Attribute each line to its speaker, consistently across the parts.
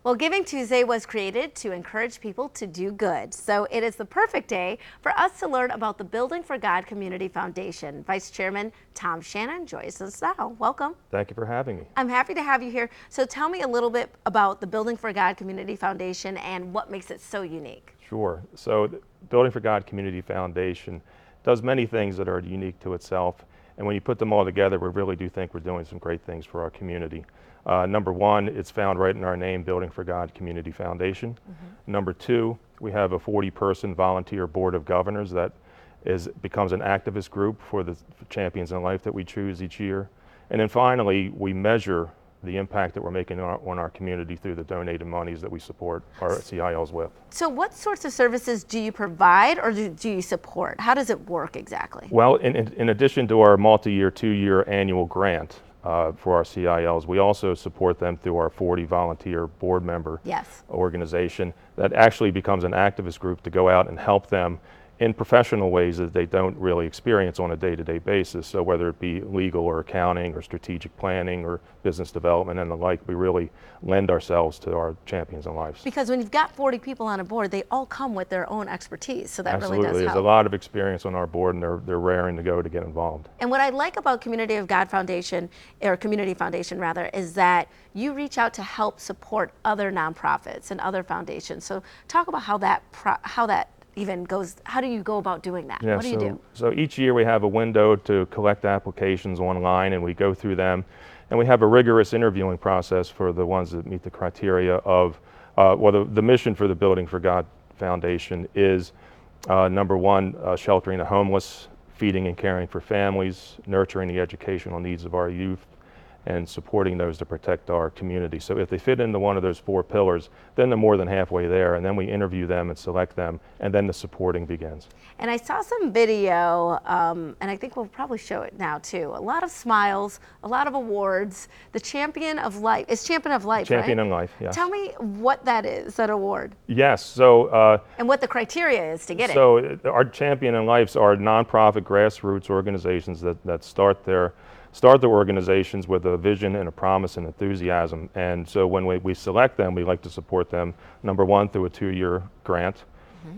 Speaker 1: Well, Giving Tuesday was created to encourage people to do good. So it is the perfect day for us to learn about the Building for God Community Foundation. Vice Chairman Tom Shannon joins us now. Welcome.
Speaker 2: Thank you for having me.
Speaker 1: I'm happy to have you here. So tell me a little bit about the Building for God Community Foundation and what makes it so unique.
Speaker 2: Sure. So the Building for God Community Foundation does many things that are unique to itself. And when you put them all together, we really do think we're doing some great things for our community. Number one, it's found right in our name, Building for God Community Foundation. Number two, we have a 40-person volunteer board of governors that becomes an activist group for the champions in life that we choose each year. And then finally, we measure the impact that we're making on our community through the donated monies that we support our CILs with.
Speaker 1: So what sorts of services do you provide or do you support? How does it work exactly?
Speaker 2: Well, in addition to our multi-year, 2-year annual grant for our CILs, we also support them through our 40 volunteer board member organization that actually becomes an activist group to go out and help them in professional ways that they don't really experience on a day-to-day basis. So whether it be legal or accounting or strategic planning or business development and the like, we really lend ourselves to our champions in life.
Speaker 1: Because when you've got 40 people on a board, they all come with their own expertise, so that really does help.
Speaker 2: There's a lot of experience on our board, and they're raring to go to get involved.
Speaker 1: And what I like about Community of God Foundation, or Community Foundation rather, is that you reach out to help support other nonprofits and other foundations. So talk about how that even goes. How do you go about doing that?
Speaker 2: Yeah,
Speaker 1: what do you do?
Speaker 2: So each year we have a window to collect applications online, and we go through them, and we have a rigorous interviewing process for the ones that meet the criteria of, the mission for the Building for God Foundation is number one, sheltering the homeless, feeding and caring for families, nurturing the educational needs of our youth, and supporting those to protect our community. So if they fit into one of those 4 pillars, then they're more than halfway there, and then we interview them and select them, and then the supporting begins.
Speaker 1: And I saw some video, and I think we'll probably show it now too. A lot of smiles, a lot of awards. The Champion of Life, it's Champion of Life,
Speaker 2: Champion
Speaker 1: right?
Speaker 2: in Life, yes.
Speaker 1: Tell me what that is, that award.
Speaker 2: Yes, so.
Speaker 1: And what the criteria is to get it.
Speaker 2: So our Champion in Lives are nonprofit grassroots organizations that start their organizations with a vision and a promise and enthusiasm. And so when we select them, we like to support them, number one, through a 2-year grant,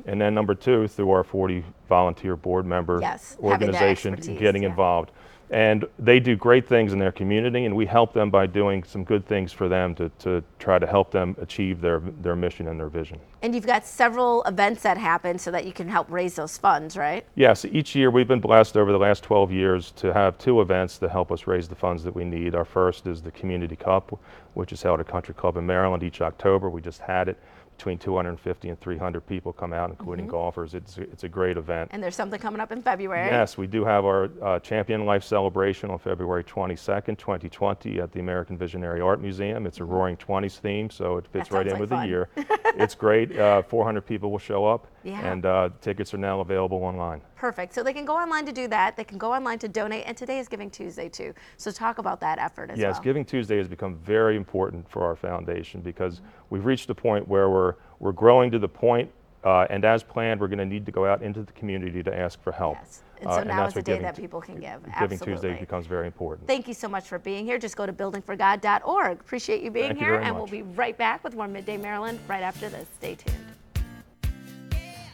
Speaker 2: and then number 2, through our 40 volunteer board member organization getting involved. And they do great things in their community, and we help them by doing some good things for them to try to help them achieve their mission and their vision.
Speaker 1: And you've got several events that happen so that you can help raise those funds, right?
Speaker 2: Yes, each year we've been blessed over the last 12 years to have 2 events to help us raise the funds that we need. Our first is the Community Cup, which is held at Country Club in Maryland each October. We just had it. Between 250 and 300 people come out, including golfers. It's a great event.
Speaker 1: And there's something coming up in February.
Speaker 2: Yes, we do have our Champion Life celebration on February 22nd, 2020 at the American Visionary Art Museum. It's a Roaring 20s theme, so it fits right in with the year. It's great. 400 people will show up, and tickets are now available online.
Speaker 1: Perfect. So they can go online to do that. They can go online to donate, and today is Giving Tuesday too. So talk about that effort as well.
Speaker 2: Yes, Giving Tuesday has become very important for our foundation because we've reached a point where we're growing to the point, and as planned, we're going to need to go out into the community to ask for help.
Speaker 1: Yes. And so now is the day that people can give.
Speaker 2: Giving Tuesday becomes very important.
Speaker 1: Thank you so much for being here. Just go to buildingforgod.org. Appreciate you being here, and we'll be right back with more Midday Maryland right after this. Stay tuned.